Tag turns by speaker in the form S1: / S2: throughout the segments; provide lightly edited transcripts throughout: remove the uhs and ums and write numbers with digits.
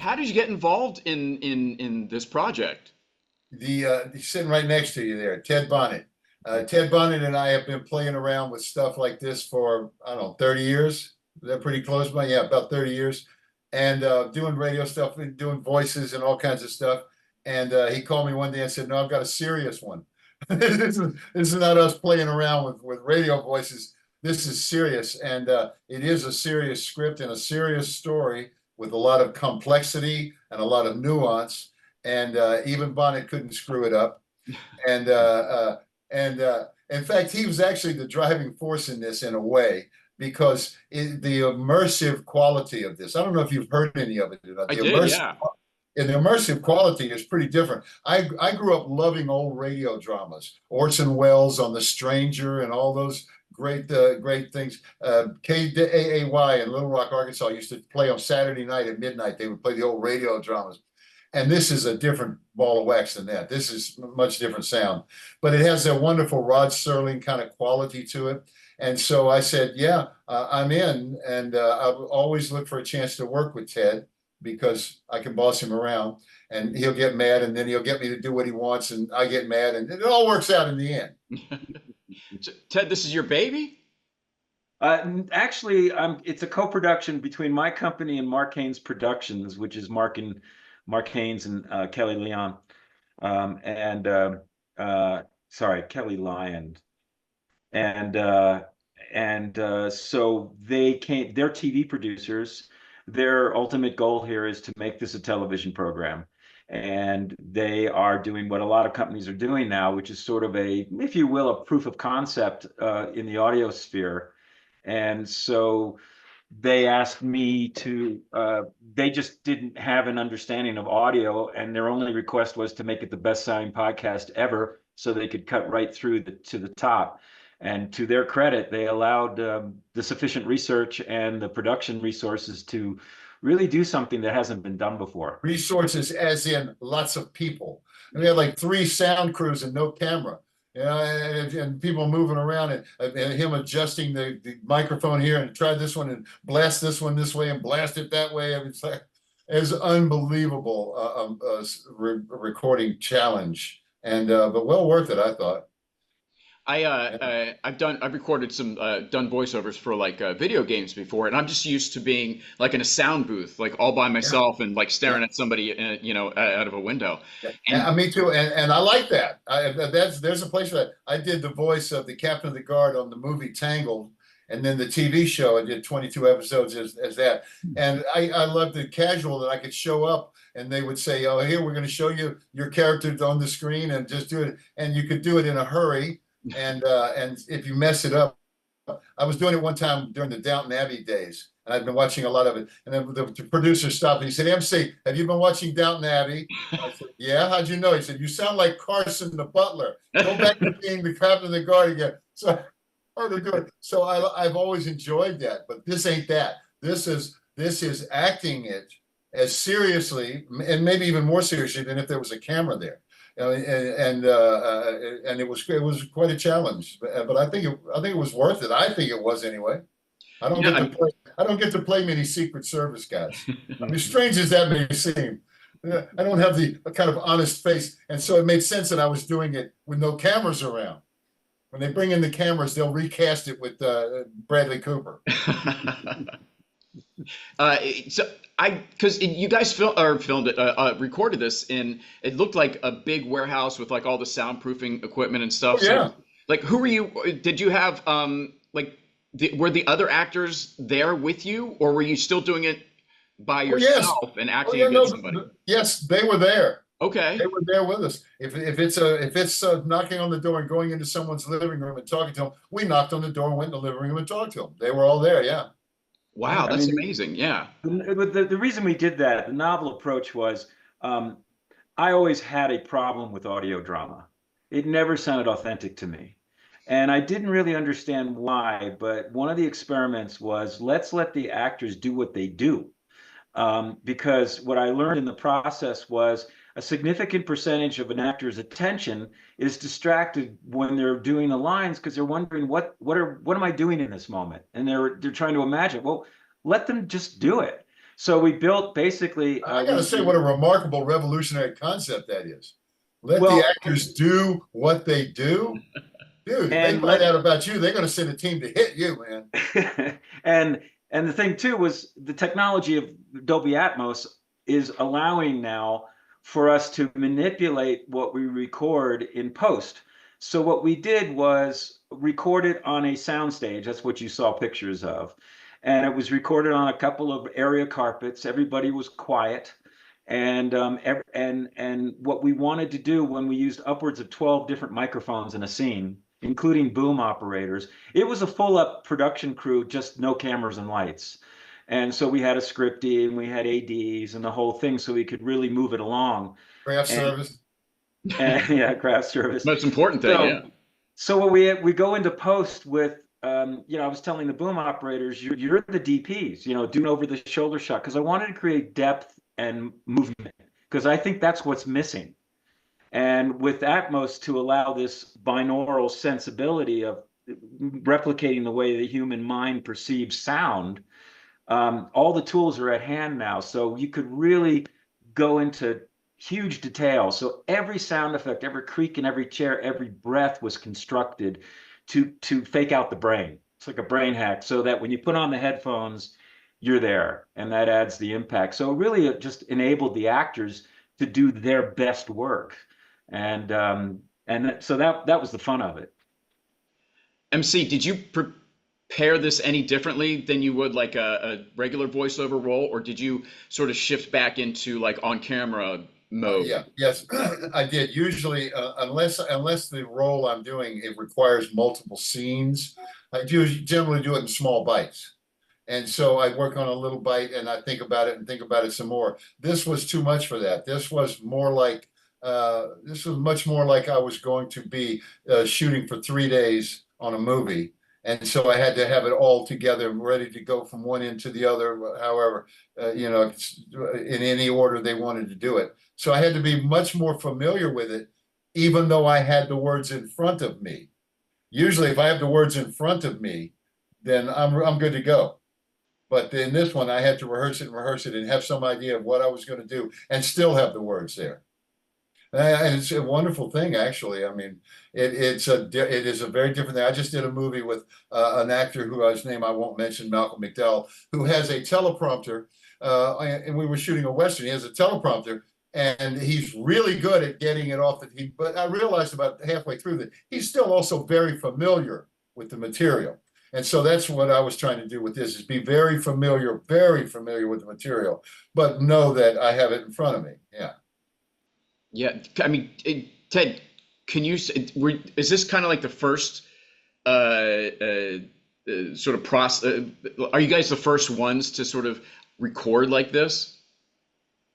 S1: how did you get involved in this project?
S2: He's sitting right next to you there, Ted Bonnitt. Ted Bonnitt and I have been playing around with stuff like this for, I don't know, 30 years. They're pretty close by. Yeah, about 30 years. And doing radio stuff and doing voices and all kinds of stuff. And he called me one day and said, "No, I've got a serious one. This is not us playing around with radio voices. This is serious." And it is a serious script and a serious story with a lot of complexity and a lot of nuance. And even Bonnet couldn't screw it up. And in fact, he was actually the driving force in this in a way because the immersive quality of this. I don't know if you've heard any of it. The
S1: I did,
S2: immersive
S1: yeah.
S2: and the immersive quality is pretty different. I grew up loving old radio dramas, Orson Welles on The Stranger and all those great things. KAAY in Little Rock, Arkansas used to play on Saturday night at midnight. They would play the old radio dramas. And this is a different ball of wax than that. This is a much different sound, but it has that wonderful Rod Serling kind of quality to it. And so I said, yeah, I'm in. And I always look for a chance to work with Ted because I can boss him around and he'll get mad and then he'll get me to do what he wants and I get mad and it all works out in the end.
S1: So, Ted, this is your baby?
S3: Actually, it's a co-production between my company and Mark Haynes Productions, which is Mark Haynes and Kelly Leon, sorry, Kelly Lyon, and so they're TV producers. Their ultimate goal here is to make this a television program, and they are doing what a lot of companies are doing now, which is sort of a, if you will, a proof of concept in the audio sphere, and so they asked me to, they just didn't have an understanding of audio, and their only request was to make it the best sounding podcast ever so they could cut right through to the top. And to their credit, they allowed the sufficient research and the production resources to really do something that hasn't been done before.
S2: Resources as in lots of people. And we had like 3 sound crews and no camera. And people moving around and him adjusting the microphone here and try this one and blast this one this way and blast it that way. I mean, it's unbelievable recording challenge but well worth it, I thought.
S1: I've recorded some done voiceovers for like video games before, and I'm just used to being like in a sound booth, like all by myself and like staring at somebody, out of a window.
S2: Yeah, me too, and I like that. There's a place for that. I did the voice of the Captain of the Guard on the movie Tangled, and then the TV show. I did 22 episodes as that, and I loved the casual that I could show up. And they would say, "Oh, here we're going to show you your character on the screen, and just do it." And you could do it in a hurry. And if you mess it up, I was doing it one time during the Downton Abbey days, and I'd been watching a lot of it. And then the producer stopped and he said, "MC, have you been watching Downton Abbey?" I said, "Yeah, how'd you know?" He said, "You sound like Carson the butler. Go back to being the captain of the guard again." So hard to do it. So I've always enjoyed that, but this ain't that. This is acting it as seriously and maybe even more seriously than if there was a camera there. And it was quite a challenge, but I think it was worth it. I think it was anyway. I don't get to play many Secret Service guys. I mean, strange as that may seem, I don't have the kind of honest face, and so it made sense that I was doing it with no cameras around. When they bring in the cameras, they'll recast it with Bradley Cooper.
S1: Because you guys filmed it, recorded this in, it looked like a big warehouse with like all the soundproofing equipment and stuff.
S2: Oh, yeah.
S1: So, like, who were you? Did you have were the other actors there with you, or were you still doing it by yourself and acting against somebody?
S2: Yes, they were there.
S1: Okay.
S2: They were there with us. If it's knocking on the door and going into someone's living room and talking to them, we knocked on the door and went in the living room and talked to them. They were all there. Yeah.
S1: Wow, that's amazing. Yeah.
S3: The reason we did that, the novel approach was, I always had a problem with audio drama. It never sounded authentic to me. And I didn't really understand why, but one of the experiments was, let's let the actors do what they do. Because what I learned in the process was a significant percentage of an actor's attention is distracted when they're doing the lines because they're wondering what am I doing in this moment, and they're trying to imagine. Well, let them just do it. So we built basically.
S2: I got to say, what a remarkable revolutionary concept that is. Let the
S3: Well,
S2: actors do what they do. Dude, if they
S3: and
S2: find
S3: let
S2: out about you, they're going to send a team to hit you, man.
S3: and the thing too was the technology of Dolby Atmos is allowing now for us to manipulate what we record in post. So what we did was record it on a soundstage. That's what you saw pictures of. And it was recorded on a couple of area carpets. Everybody was quiet. And what we wanted to do when we used upwards of 12 different microphones in a scene, including boom operators, it was a full up production crew, just no cameras and lights. And so we had a scripty and we had ADs and the whole thing so we could really move it along.
S2: Craft
S3: And,
S2: service.
S3: and yeah, craft service.
S1: Most important thing, yeah.
S3: So what we go into post with, I was telling the boom operators, you're the DPs, doing over the shoulder shot, because I wanted to create depth and movement, because I think that's what's missing. And with Atmos, to allow this binaural sensibility of replicating the way the human mind perceives sound, all the tools are at hand now. So you could really go into huge detail. So every sound effect, every creak in every chair, every breath was constructed to fake out the brain. It's like a brain hack, so that when you put on the headphones, you're there, and that adds the impact. So really, it just enabled the actors to do their best work, and so that was the fun of it.
S1: MC, did you prepare this any differently than you would like a regular voiceover role, or did you sort of shift back into like on camera mode?
S2: Yes, I did. Usually, unless the role I'm doing it requires multiple scenes, I do generally do it in small bites. And so I work on a little bite and I think about it and think about it some more. This was too much for that. This was much more like I was going to be shooting for 3 days on a movie. And so I had to have it all together and ready to go from one end to the other, however, in any order they wanted to do it. So I had to be much more familiar with it, even though I had the words in front of me. Usually if I have the words in front of me, then I'm good to go. But in this one, I had to rehearse it and have some idea of what I was going to do and still have the words there. And it's a wonderful thing, actually. I mean, it is a very different thing. I just did a movie with an actor whose name I won't mention, Malcolm McDowell, who has a teleprompter, and we were shooting a Western. He has a teleprompter, and he's really good at getting it off. But I realized about halfway through that he's still also very familiar with the material. And so that's what I was trying to do with this, is be very familiar with the material, but know that I have it in front of me. Yeah.
S1: Yeah, I mean, Ted, is this kind of like the first sort of process? Are you guys the first ones to sort of record like this?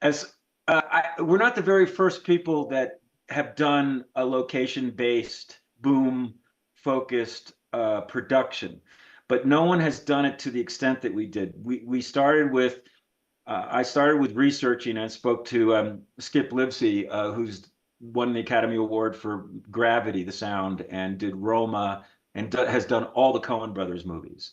S3: We're not the very first people that have done a location-based, boom-focused production, but no one has done it to the extent that we did. We started with. I started with researching and spoke to Skip Livesey, who's won the Academy Award for Gravity, the sound, and did Roma, and has done all the Coen Brothers movies.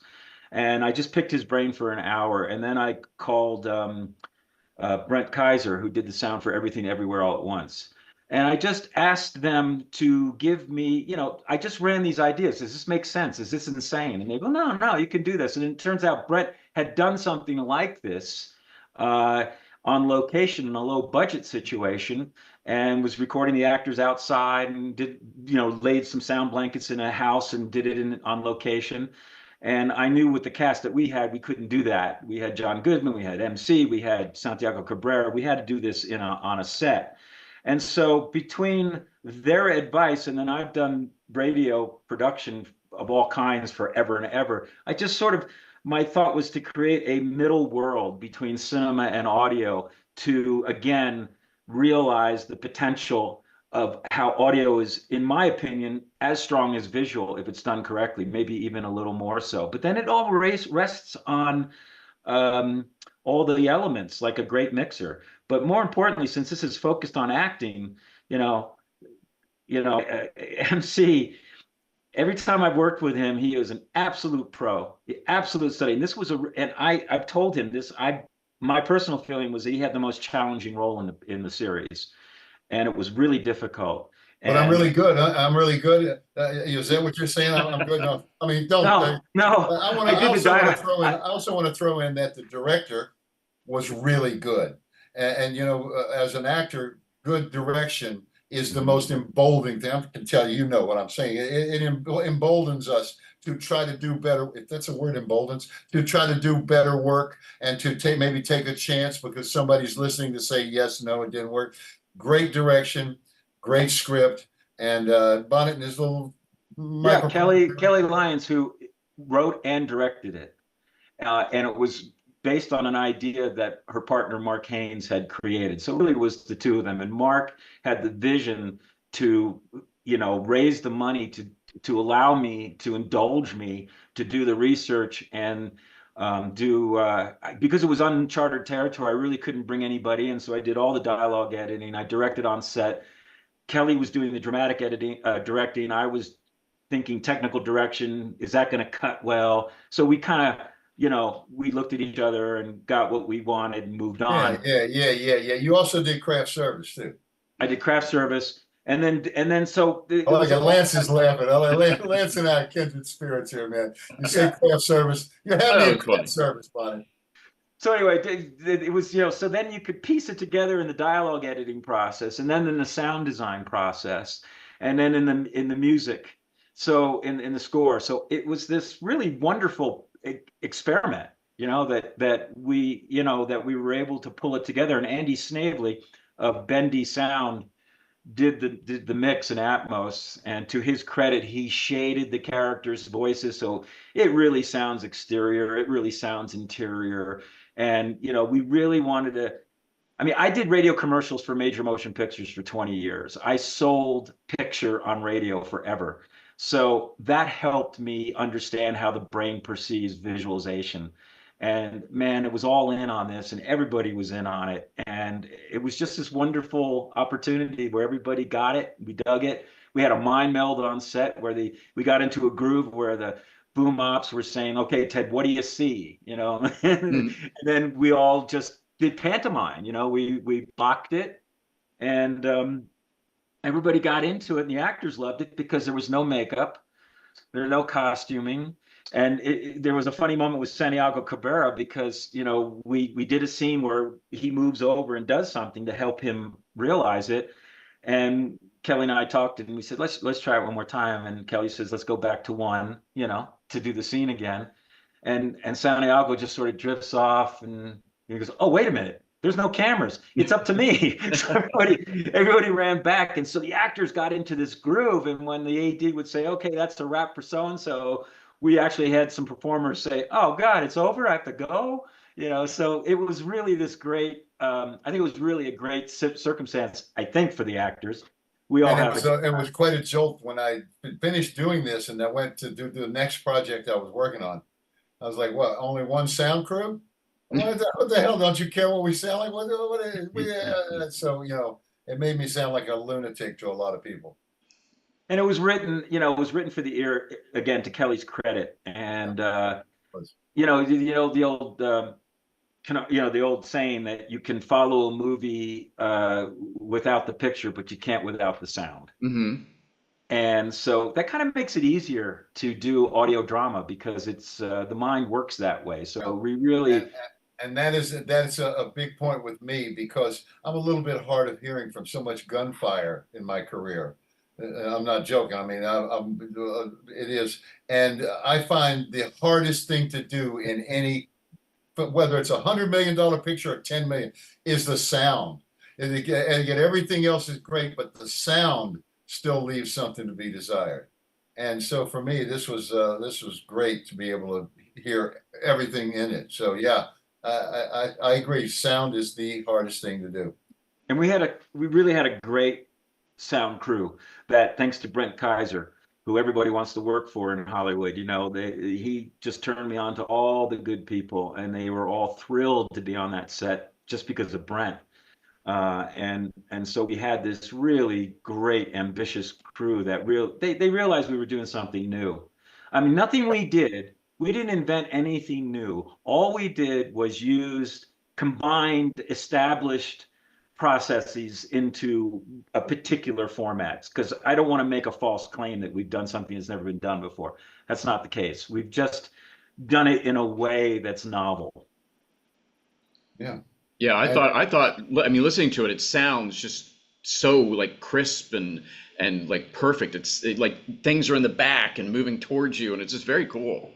S3: And I just picked his brain for an hour, and then I called Brent Kaiser, who did the sound for Everything Everywhere All at Once. And I just asked them to give me, I just ran these ideas. Does this make sense? Is this insane? And they go, no, you can do this. And it turns out Brent had done something like this on location in a low budget situation, and was recording the actors outside and did, laid some sound blankets in a house and did it on location. And I knew with the cast that we had, we couldn't do that. We had John Goodman, we had MC, we had Santiago Cabrera. We had to do this on a set. And so between their advice, and then I've done radio production of all kinds forever and ever, I just sort of, my thought was to create a middle world between cinema and audio to, again, realize the potential of how audio is, in my opinion, as strong as visual if it's done correctly, maybe even a little more so. But then it all rests on all the elements, like a great mixer. But more importantly, since this is focused on acting, MC, every time I've worked with him, he is an absolute pro, the absolute study. And this was and I've told him this. my personal feeling was that he had the most challenging role in the series, and it was really difficult.
S2: But I'm
S3: And
S2: really good. I'm really good. Is that what you're saying? I'm good enough. I mean, don't.
S3: no, no,
S2: I want
S3: I
S2: to. I
S3: did the
S2: also want to
S3: dialogue.
S2: throw in. I also want to throw in that the director was really good, and you know, as an actor, good direction is the most emboldening thing. I can tell you, you know what I'm saying. It emboldens us to try to do better. If that's a word, emboldens, to try to do better work and to maybe take a chance because somebody's listening to say yes, no, it didn't work. Great direction, great script, and Bonnitt and his little
S3: Yeah,
S2: microphone.
S3: Kelly Lyons, who wrote and directed it, and it was based on an idea that her partner Mark Haynes had created. So it really was the two of them, and Mark had the vision to, raise the money to allow me to indulge me to do the research and because it was uncharted territory. I really couldn't bring anybody in, so I did all the dialogue editing. I directed on set. Kelly was doing the dramatic editing, directing. I was thinking technical direction. Is that going to cut well? So we kind of, we looked at each other and got what we wanted and moved
S2: Yeah,
S3: on.
S2: yeah. You also did craft service too.
S3: I did craft service, and then so
S2: I like it. Lance is laughing. I like Lance and I are kindred spirits here, man. You say craft service, you have me
S1: Oh,
S2: in
S1: it's funny.
S2: craft service, Bonnie.
S3: So anyway, it was, so then you could piece it together in the dialogue editing process, and then in the sound design process, and then in the music, so in the score. So it was this really wonderful experiment, that we were able to pull it together. And Andy Snavely of Bendy Sound did the mix in Atmos, and to his credit, he shaded the characters' voices so it really sounds exterior, it really sounds interior. And we really wanted to. I mean, I did radio commercials for major motion pictures for 20 years. I sold picture on radio forever. So that helped me understand how the brain perceives visualization. And man, it was all in on this, and everybody was in on it. And it was just this wonderful opportunity where everybody got it. We dug it. We had a mind meld on set where we got into a groove where the boom ops were saying, "Okay, Ted, what do you see?" And then we all just did pantomime. We blocked it, and everybody got into it, and the actors loved it because there was no makeup, there was no costuming. And there was a funny moment with Santiago Cabrera because we did a scene where he moves over and does something to help him realize it, and Kelly and I talked and we said let's try it one more time, and Kelly says let's go back to one, to do the scene again, and Santiago just sort of drifts off and he goes, "Oh, wait a minute. There's no cameras. It's up to me." So everybody ran back. And so the actors got into this groove. And when the AD would say, "Okay, that's a wrap for so-and-so," we actually had some performers say, "Oh God, it's over. I have to go." So it was really this great, I think it was really a great circumstance, I think, for the actors. We all
S2: And
S3: have
S2: it was quite a jolt when I finished doing this and I went to do the next project I was working on. I was like, "What? Only one sound crew? What the hell? Don't you care what we sound like?" So it made me sound like a lunatic to a lot of people.
S3: And it was written for the ear, again, to Kelly's credit. And the old the old saying that you can follow a movie without the picture, but you can't without the sound. And so that kind of makes it easier to do audio drama because it's the mind works that way. So we really.
S2: And that's a big point with me because I'm a little bit hard of hearing from so much gunfire in my career. I'm not joking. I mean, it is. And I find the hardest thing to do in any, whether it's $100 million picture or 10 million, is the sound. And again, everything else is great, but the sound still leaves something to be desired. And so for me, this was great to be able to hear everything in it. So yeah, I agree. Sound is the hardest thing to do.
S3: And we really had a great sound crew that, thanks to Brent Kaiser, who everybody wants to work for in Hollywood, he just turned me on to all the good people, and they were all thrilled to be on that set just because of Brent. And so we had this really great, ambitious crew that they realized we were doing something new. I mean, nothing we didn't invent anything new. All we did was use combined established processes into a particular format. Because I don't want to make a false claim that we've done something that's never been done before. That's not the case. We've just done it in a way that's novel.
S2: Yeah.
S1: Yeah,
S2: And
S1: I mean, listening to it, it sounds just so like crisp and like perfect. Like things are in the back and moving towards you, and it's just very cool.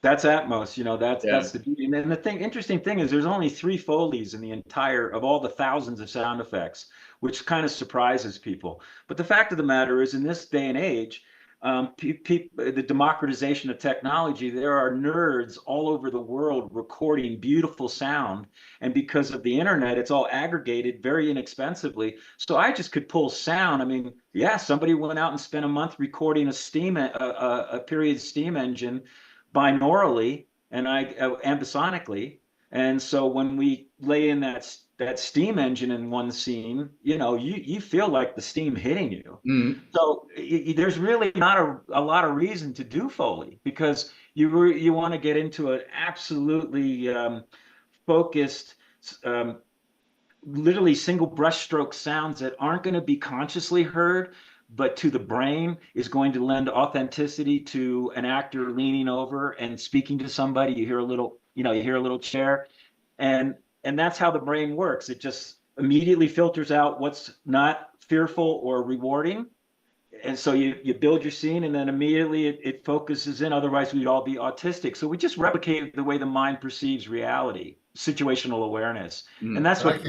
S3: That's Atmos,
S1: Yeah.
S3: that's the beauty. And then interesting thing is there's only 3 Foleys in the entire of all the thousands of sound effects, which kind of surprises people. But the fact of the matter is, in this day and age, the democratization of technology, there are nerds all over the world recording beautiful sound. And because of the internet, it's all aggregated very inexpensively. So I just could pull sound. I mean, yeah, somebody went out and spent a month recording a period steam engine binaurally and ambisonically. And so when we lay in that steam engine in one scene, you feel like the steam hitting you.
S1: Mm.
S3: So there's really not a lot of reason to do Foley, because you want to get into an absolutely focused, literally single brushstroke sounds that aren't going to be consciously heard, but to the brain is going to lend authenticity to an actor leaning over and speaking to somebody. You hear a little chair, and that's how the brain works. It just immediately filters out what's not fearful or rewarding. And so you build your scene, and then immediately it focuses in. Otherwise, we'd all be autistic. So we just replicate the way the mind perceives reality, situational awareness. And
S1: Mm.
S3: that's what
S2: I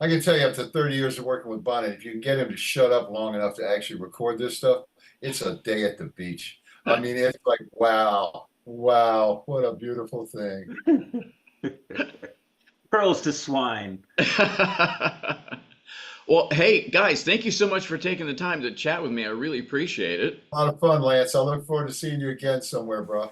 S2: can tell you after 30 years of working with Bonnitt, if you can get him to shut up long enough to actually record this stuff, it's a day at the beach. I mean, it's like, wow, what a beautiful thing.
S3: pearls to swine.
S1: Well, hey guys, thank you so much for taking the time to chat with me. I really appreciate it.
S2: A lot of fun, Lance. I look forward to seeing you again somewhere, bro.